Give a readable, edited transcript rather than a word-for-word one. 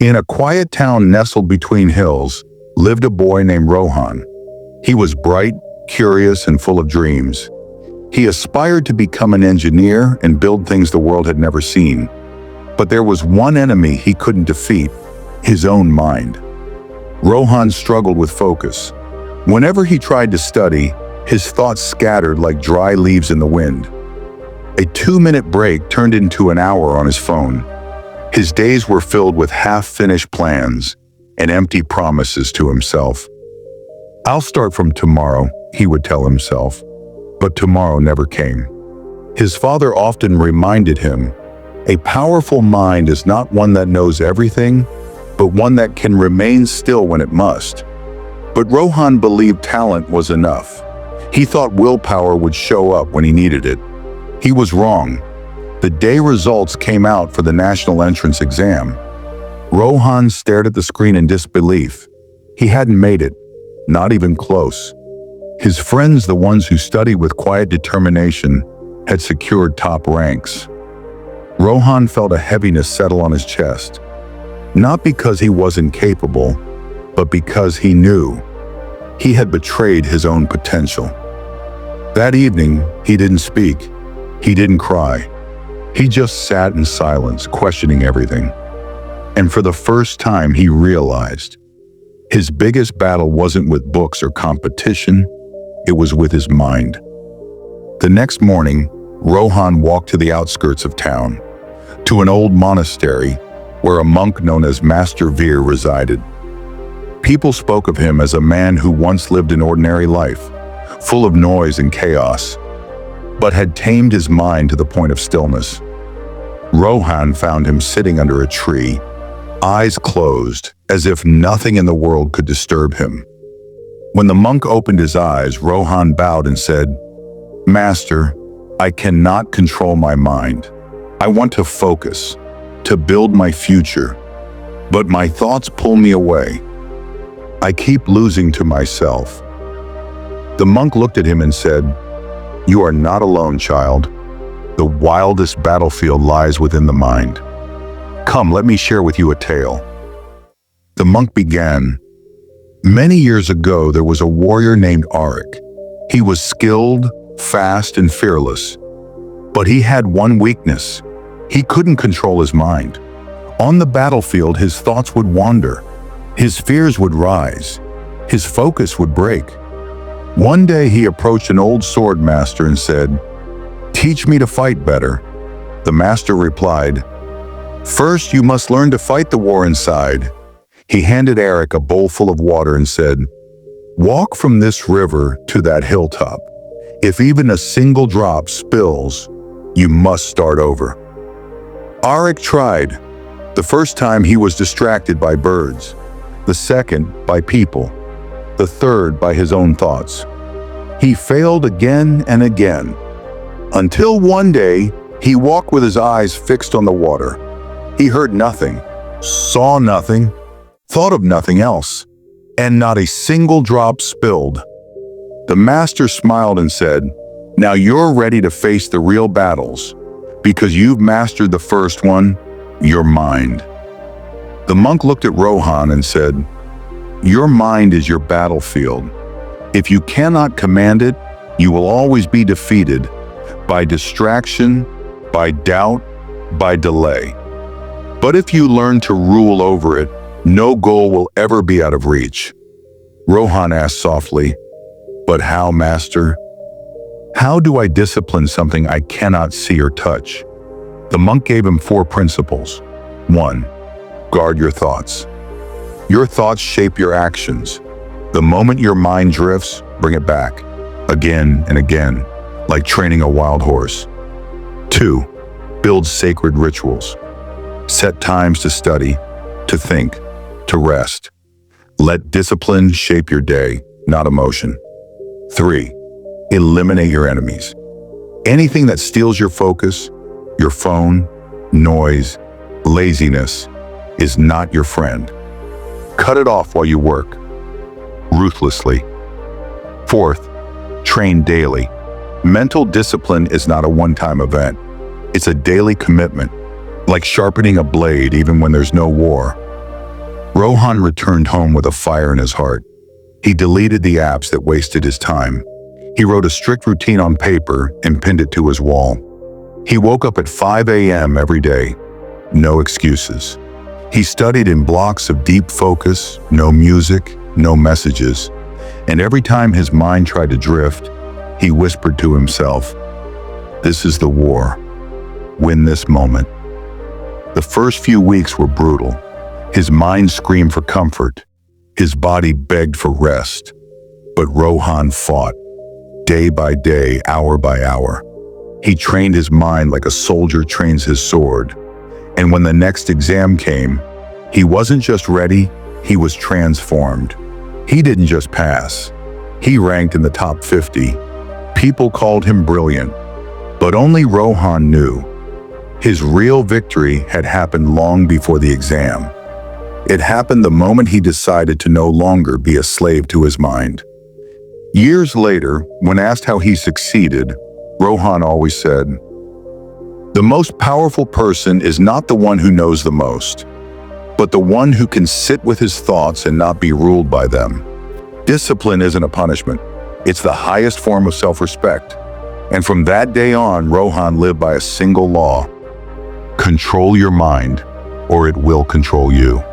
In a quiet town nestled between hills lived a boy named Rohan. He was bright, curious, and full of dreams. He aspired to become an engineer and build things the world had never seen. But there was one enemy he couldn't defeat: his own mind. Rohan struggled with focus. Whenever he tried to study, his thoughts scattered like dry leaves in the wind. A 2-minute break turned into an hour on his phone. His days were filled with half-finished plans and empty promises to himself. "I'll start from tomorrow," he would tell himself. But tomorrow never came. His father often reminded him, "A powerful mind is not one that knows everything, but one that can remain still when it must." But Rohan believed talent was enough. He thought willpower would show up when he needed it. He was wrong. The day results came out for the national entrance exam. Rohan stared at the screen in disbelief. He hadn't made it, not even close. His friends, the ones who studied with quiet determination, had secured top ranks. Rohan felt a heaviness settle on his chest, not because he wasn't capable, but because he knew he had betrayed his own potential. That evening, he didn't speak. He didn't cry. He just sat in silence, questioning everything. And for the first time, he realized his biggest battle wasn't with books or competition, it was with his mind. The next morning, Rohan walked to the outskirts of town, to an old monastery where a monk known as Master Veer resided. People spoke of him as a man who once lived an ordinary life, full of noise and chaos, but had tamed his mind to the point of stillness. Rohan found him sitting under a tree, eyes closed, as if nothing in the world could disturb him. When the monk opened his eyes, Rohan bowed and said, "Master, I cannot control my mind. I want to focus, to build my future, but my thoughts pull me away. I keep losing to myself." The monk looked at him and said, "You are not alone, child. The wildest battlefield lies within the mind. Come, let me share with you a tale." The monk began. Many years ago, there was a warrior named Arik. He was skilled, fast, and fearless. But he had one weakness. He couldn't control his mind. On the battlefield, his thoughts would wander. His fears would rise. His focus would break. One day, he approached an old sword master and said, "Teach me to fight better." The master replied, "First, you must learn to fight the war inside." He handed Eric a bowl full of water and said, "Walk from this river to that hilltop. If even a single drop spills, you must start over." Arik tried. The first time he was distracted by birds, the second by people, the third by his own thoughts. He failed again and again, until one day he walked with his eyes fixed on the water. He heard nothing, saw nothing, thought of nothing else, and not a single drop spilled. The master smiled and said, "Now you're ready to face the real battles, because you've mastered the first one, your mind." The monk looked at Rohan and said, "Your mind is your battlefield. If you cannot command it, you will always be defeated by distraction, by doubt, by delay. But if you learn to rule over it, no goal will ever be out of reach." Rohan asked softly, "But how, Master? How do I discipline something I cannot see or touch?" The monk gave him 4 principles. 1. Guard your thoughts. Your thoughts shape your actions. The moment your mind drifts, bring it back, again and again, like training a wild horse. 2. Build sacred rituals. Set times to study, to think, to rest. Let discipline shape your day, not emotion. 3. Eliminate your enemies. Anything that steals your focus, your phone, noise, laziness, is not your friend. Cut it off while you work, ruthlessly. 4th, train daily. Mental discipline is not a one-time event. It's a daily commitment, like sharpening a blade even when there's no war. Rohan returned home with a fire in his heart. He deleted the apps that wasted his time. He wrote a strict routine on paper and pinned it to his wall. He woke up at 5 a.m. every day. No excuses. He studied in blocks of deep focus, no music, no messages. And every time his mind tried to drift, he whispered to himself, "This is the war. Win this moment." The first few weeks were brutal. His mind screamed for comfort. His body begged for rest. But Rohan fought, day by day, hour by hour. He trained his mind like a soldier trains his sword. And when the next exam came, he wasn't just ready, he was transformed. He didn't just pass. He ranked in the top 50. People called him brilliant. But only Rohan knew. His real victory had happened long before the exam. It happened the moment he decided to no longer be a slave to his mind. Years later, when asked how he succeeded, Rohan always said, "The most powerful person is not the one who knows the most, but the one who can sit with his thoughts and not be ruled by them." Discipline isn't a punishment. It's the highest form of self-respect. And from that day on, Rohan lived by a single law: control your mind, or it will control you.